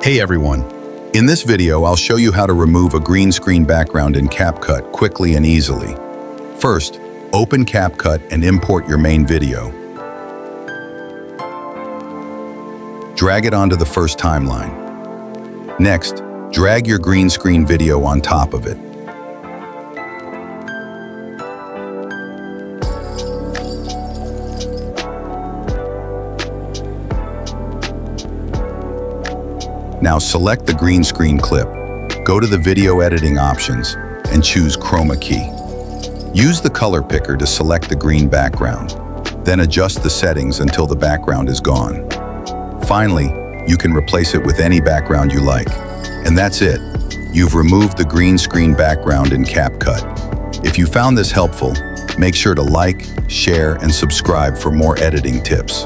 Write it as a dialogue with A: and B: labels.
A: Hey everyone! In this video, I'll show you how to remove a green screen background in CapCut quickly and easily. First, open CapCut and import your main video. Drag it onto the first timeline. Next, drag your green screen video on top of it. Now select the green screen clip, go to the video editing options, and choose Chroma key. Use the color picker to select the green background, then adjust the settings until the background is gone. Finally, you can replace it with any background you like. And that's it. You've removed the green screen background in CapCut. If you found this helpful, make sure to like, share, and subscribe for more editing tips.